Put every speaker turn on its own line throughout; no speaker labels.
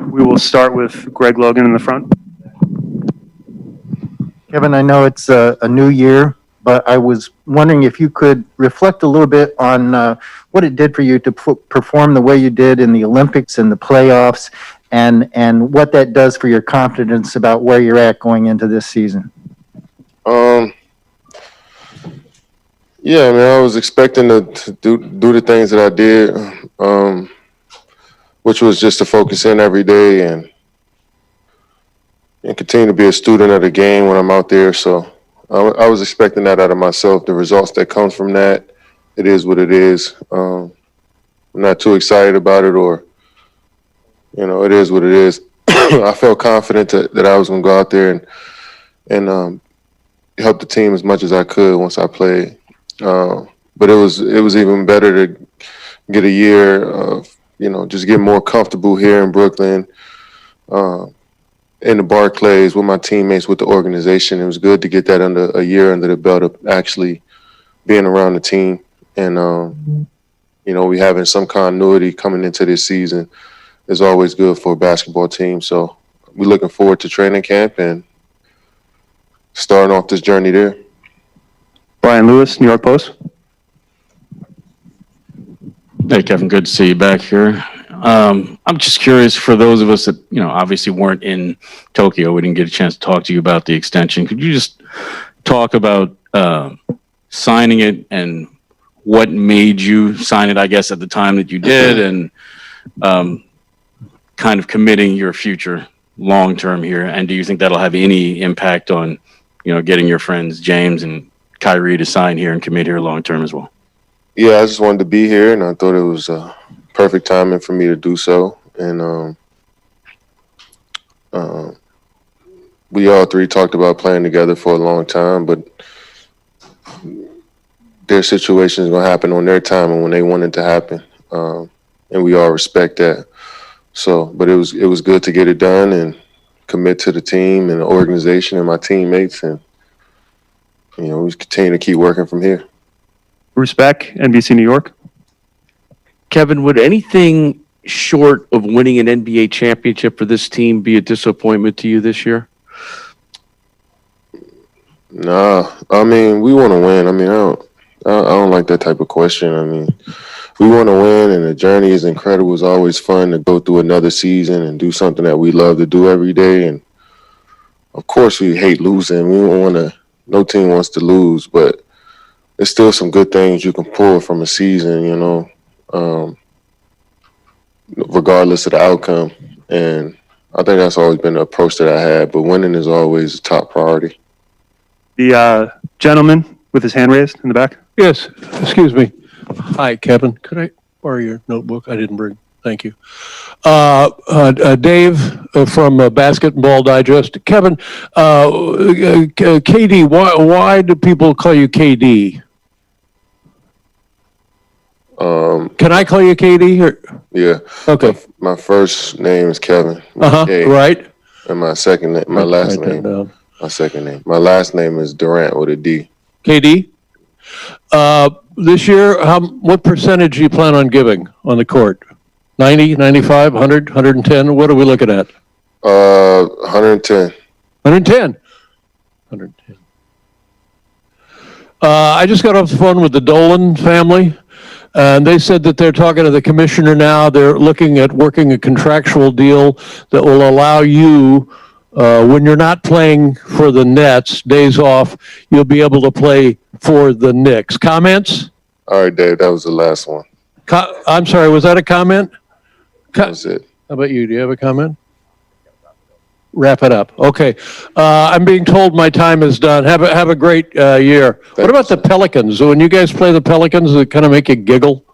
We will start with Greg Logan in the front.
Kevin, I know it's a new year, but I was wondering if you could reflect a little bit on what it did for you to perform the way you did in the Olympics and the playoffs, and what that does for your confidence about where you're at going into this season.
Yeah, I mean, I was expecting to do the things that I did, which was just to focus in every day and continue to be a student of the game when I'm out there. So I was expecting that out of myself. The results that comes from that, it is what it is. I'm not too excited about it, or it is what it is. I felt confident that I was going to go out there and help the team as much as I could once I played. But it was even better to get a year of just get more comfortable here in Brooklyn, in the Barclays with my teammates, with the organization. It was good to get that under a year under the belt of actually being around the team, and we having some continuity coming into this season is always good for a basketball team. So we're looking forward to training camp and starting off this journey there.
Brian Lewis, New York Post.
Hey, Kevin, good to see you back here. I'm just curious, for those of us that, obviously weren't in Tokyo, we didn't get a chance to talk to you about the extension. Could you just talk about signing it and what made you sign it, I guess, at the time that you did, and kind of committing your future long-term here? And do you think that'll have any impact on, getting your friends James and Kyrie to sign here and commit here long-term as well?
Yeah, I just wanted to be here, and I thought it was perfect timing for me to do so. And we all three talked about playing together for a long time, but their situation is going to happen on their time and when they want it to happen. And we all respect that. So, but it was good to get it done and commit to the team and the organization and my teammates, and we continue to keep working from here.
Bruce Beck, NBC New York.
Kevin, would anything short of winning an NBA championship for this team be a disappointment to you this year?
Nah, I mean, we want to win. I mean, I don't like that type of question. I mean, we want to win, and the journey is incredible. It's always fun to go through another season and do something that we love to do every day. And of course, we hate losing. We don't want to. No team wants to lose, but there's still some good things you can pull from a season, regardless of the outcome. And I think that's always been the approach that I had, but winning is always a top priority.
The gentleman with his hand raised in the back.
Yes, excuse me. Hi, Kevin. Could I borrow your notebook? I didn't bring. Thank you. Dave from Basketball Digest. Kevin, KD, why do people call you KD? Can I call you KD? Or?
Yeah.
Okay.
My first name is Kevin.
Right.
And my second name, my last name. My second name. My last name is Durant with a D.
KD. This year, what percentage do you plan on giving on the court? 90, 95, 100, 110? What are we looking at?
110.
110. 110. I just got off the phone with the Dolan family, and they said that they're talking to the commissioner now. They're looking at working a contractual deal that will allow you, when you're not playing for the Nets, days off, you'll be able to play for the Knicks. Comments?
All right, Dave, that was the last one.
I'm sorry, was that a comment?
That's it.
How about you? Do you have a comment? Wrap it up. Okay. I'm being told my time is done. Have a great year. What about the Pelicans? When you guys play the Pelicans, does it kind of make you giggle?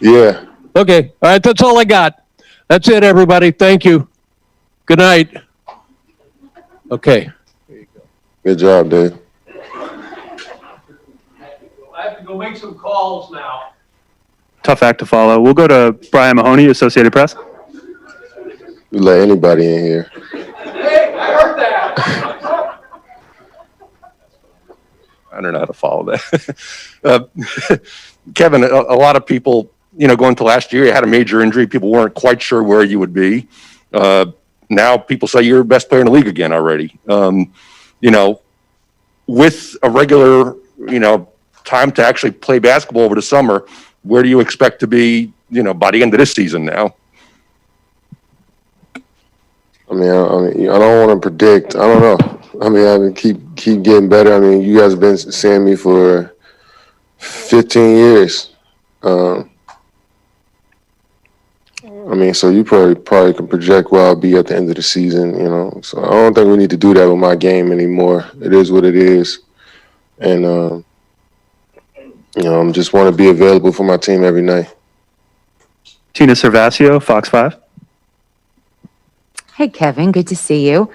Yeah.
Okay. All right. That's all I got. That's it, everybody. Thank you. Good night. Okay.
Good job, Dave.
I have to go make some calls now.
Tough act to follow. We'll go to Brian Mahoney, Associated Press.
You let anybody in here.
Hey, I heard that.
I don't know how to follow that. Kevin, a lot of people going to last year, you had a major injury. People weren't quite sure where you would be. Now people say you're the best player in the league again already. With a regular, time to actually play basketball over the summer, where do you expect to be, by the end of this season now?
I don't want to predict. I don't know. I keep getting better. You guys have been seeing me for 15 years. So you probably can project where I'll be at the end of the season, So I don't think we need to do that with my game anymore. It is what it is. And, I just want to be available for my team every night.
Tina Cervasio, Fox 5.
Hey, Kevin, good to see you.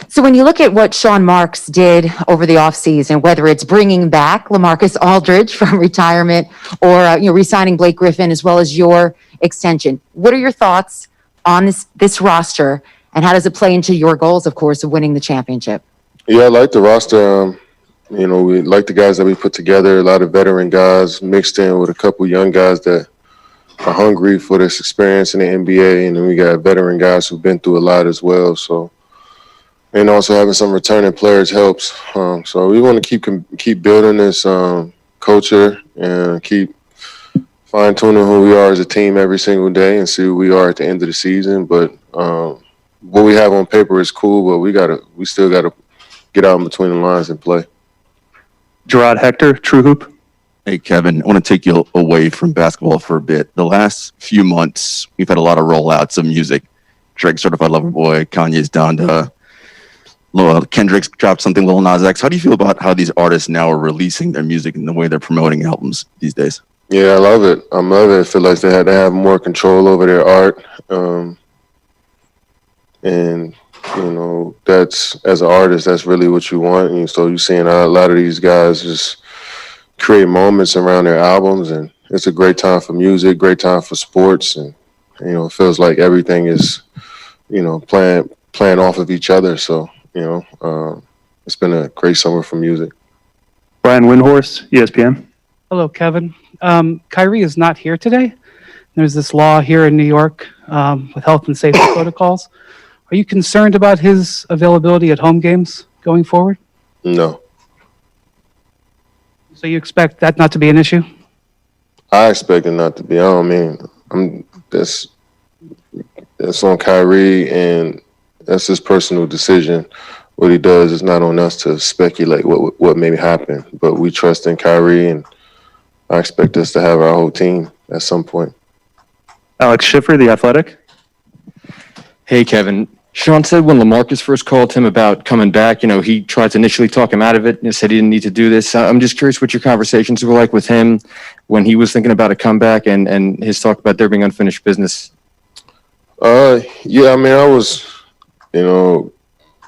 So when you look at what Sean Marks did over the offseason, whether it's bringing back LaMarcus Aldridge from retirement or re-signing Blake Griffin as well as your extension, what are your thoughts on this roster and how does it play into your goals, of course, of winning the championship?
Yeah, I like the roster. We like the guys that we put together, a lot of veteran guys mixed in with a couple young guys that are hungry for this experience in the NBA. And then we got veteran guys who've been through a lot as well. So, and also having some returning players helps. So we want to keep building this culture and keep fine-tuning who we are as a team every single day and see who we are at the end of the season. But what we have on paper is cool, but we still gotta get out in between the lines and play.
Gerard Hector, True Hoop.
Hey, Kevin, I want to take you away from basketball for a bit. The last few months, we've had a lot of rollouts of music. Drake Certified Lover Boy, Kanye's Donda, Kendrick's dropped something, Lil Nas X. How do you feel about how these artists now are releasing their music and the way they're promoting albums these days?
Yeah, I love it. I feel like they have more control over their art. And that's, as an artist, that's really what you want. And so you're seeing a lot of these guys just create moments around their albums, and it's a great time for music, great time for sports, and it feels like everything is playing off of each other. So it's been a great summer for music.
Brian Windhorst, ESPN.
Hello, Kevin. Kyrie is not here today. There's this law here in New York with health and safety protocols. Are you concerned about his availability at home games going forward?
No.
So you expect that not to be an issue?
I expect it not to be. That's on Kyrie, and that's his personal decision. What he does is not on us to speculate what may happen. But we trust in Kyrie, and I expect us to have our whole team at some point.
Alex Schiffer, The Athletic.
Hey, Kevin. Sean said when LaMarcus first called him about coming back, he tried to initially talk him out of it and said he didn't need to do this. I'm just curious what your conversations were like with him when he was thinking about a comeback and his talk about there being unfinished business.
Yeah, I was,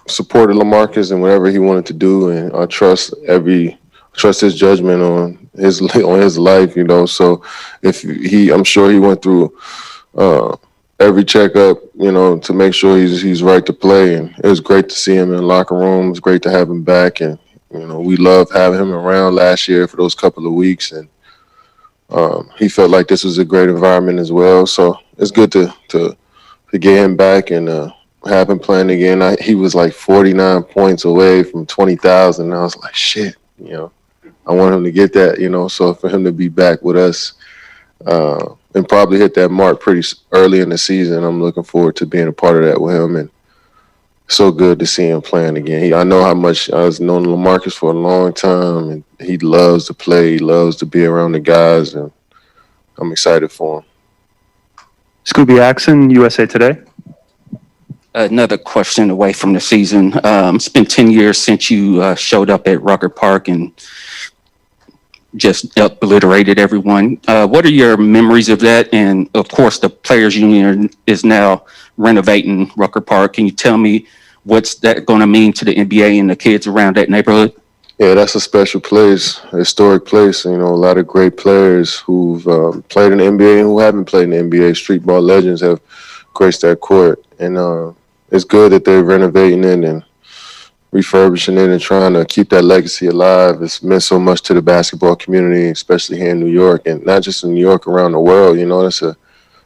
supported LaMarcus and whatever he wanted to do, and I trust his judgment on his life, So I'm sure he went through every checkup, to make sure he's right to play. And it was great to see him in the locker room. It was great to have him back. And, we loved having him around last year for those couple of weeks. And he felt like this was a great environment as well. So it's good to get him back and have him playing again. He was like 49 points away from 20,000. And I was like, shit, I want him to get that, So for him to be back with us, and probably hit that mark pretty early in the season, I'm looking forward to being a part of that with him. And so good to see him playing again. I know how much I was known LaMarcus for a long time, and he loves to play. He loves to be around the guys, and I'm excited for him.
Scooby Axon, USA Today.
Another question away from the season. It's been 10 years since you showed up at Rucker Park and just obliterated everyone. What are your memories of that? And of course, the Players Union is now renovating Rucker Park. Can you tell me what's that going to mean to the NBA and the kids around that neighborhood?
Yeah, that's a special place, a historic place. A lot of great players who've played in the NBA and who haven't played in the NBA. Street ball legends have graced that court. And it's good that they're renovating it. And, refurbishing it and trying to keep that legacy alive. It's meant so much to the basketball community, especially here in New York, and not just in New York, around the world.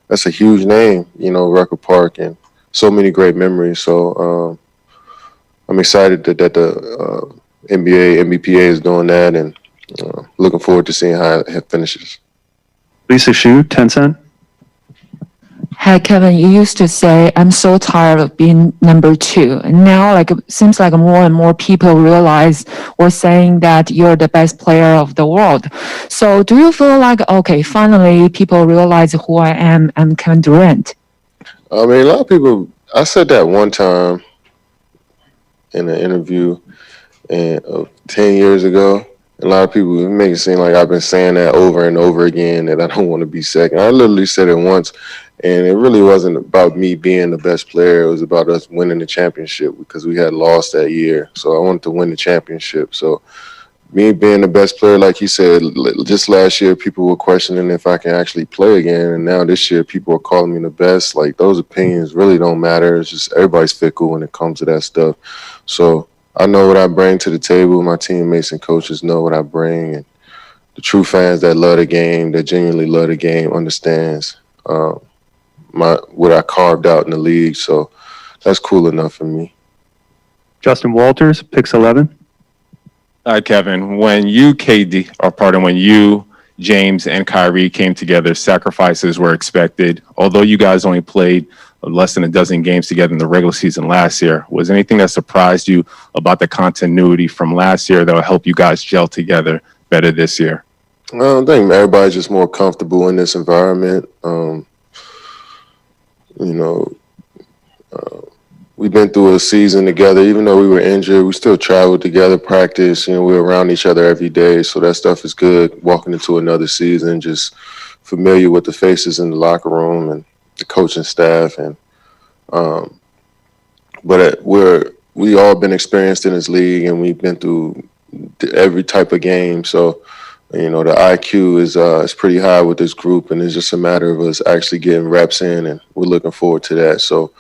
That's a huge name, Rucker Park, and so many great memories. So I'm excited that the NBA, NBPA is doing that, and looking forward to seeing how it finishes.
Lisa Shu, 10 Cent.
Hi, Kevin. You used to say, I'm so tired of being number two. And now, it seems like more and more people realize or saying that you're the best player of the world. So do you feel like, okay, finally people realize who I am? I'm Kevin Durant.
I mean, a lot of people, I said that one time in an interview 10 years ago. A lot of people make it seem like I've been saying that over and over again, that I don't want to be second. I literally said it once, and it really wasn't about me being the best player. It was about us winning the championship because we had lost that year. So I wanted to win the championship. So me being the best player, like you said, just last year, people were questioning if I can actually play again. And now this year, people are calling me the best. Like, those opinions really don't matter. It's just everybody's fickle when it comes to that stuff. So I know what I bring to the table. My teammates and coaches know what I bring. And the true fans that love the game, that genuinely love the game, understands what I carved out in the league. So that's cool enough for me.
Justin Walters, Pix 11.
All right, Kevin, when you, when you, James, and Kyrie came together, sacrifices were expected. Although you guys only played less than a dozen games together in the regular season last year, was anything that surprised you about the continuity from last year that will help you guys gel together better this year?
I think everybody's just more comfortable in this environment. We've been through a season together. Even though we were injured, we still traveled together, practice. We're around each other every day. So that stuff is good. Walking into another season, just familiar with the faces in the locker room and the coaching staff. And we all been experienced in this league, and we've been through every type of game. So the IQ is pretty high with this group, and it's just a matter of us actually getting reps in, and we're looking forward to that. So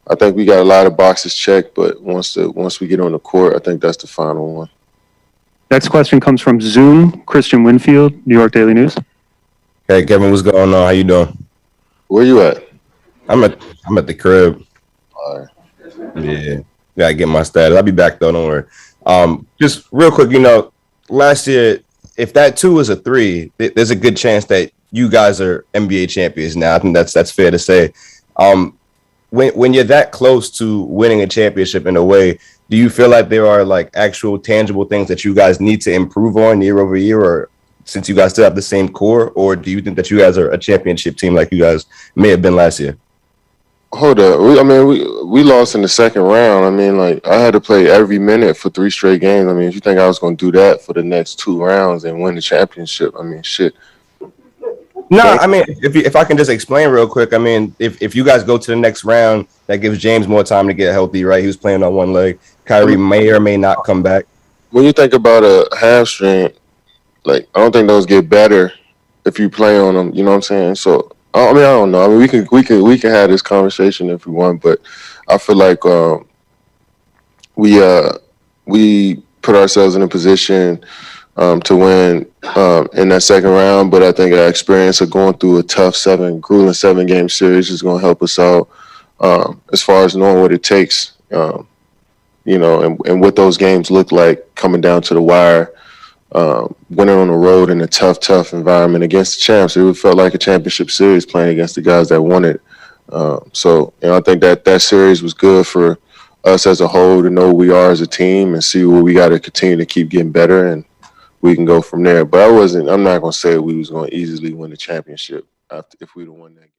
I think we got a lot of boxes checked, but once we get on the court, I think that's the final one.
Next question comes from Zoom, Christian Winfield, New York Daily News.
Hey, Kevin, what's going on? How you doing?
Where you at?
I'm at the crib.
All right.
Yeah, gotta get my status. I'll be back though. Don't worry. Just real quick, last year, if that 2 is a 3, there's a good chance that you guys are NBA champions now. I think that's fair to say. When you're that close to winning a championship in a way, do you feel like there are actual tangible things that you guys need to improve on year over year, or since you guys still have the same core, or do you think that you guys are a championship team like you guys may have been last year?
Hold up. We lost in the second round. I had to play every minute for 3 straight games. If you think I was going to do that for the next 2 rounds and win the championship, shit.
No, if I can just explain real quick, if you guys go to the next round, that gives James more time to get healthy, right? He was playing on one leg. Kyrie may or may not come back.
When you think about a hamstring, I don't think those get better if you play on them. You know what I'm saying? So I don't know. We can have this conversation if we want, but I feel like we put ourselves in a position to win in that second round, but I think our experience of going through a tough grueling 7-game series is going to help us out as far as knowing what it takes, and what those games look like coming down to the wire, winning on the road in a tough environment against the champs. It felt like a championship series playing against the guys that won it. I think that series was good for us as a whole to know who we are as a team and see where we got to continue to keep getting better, and we can go from there. But I'm not going to say we was going to easily win the championship if we'd have won that game.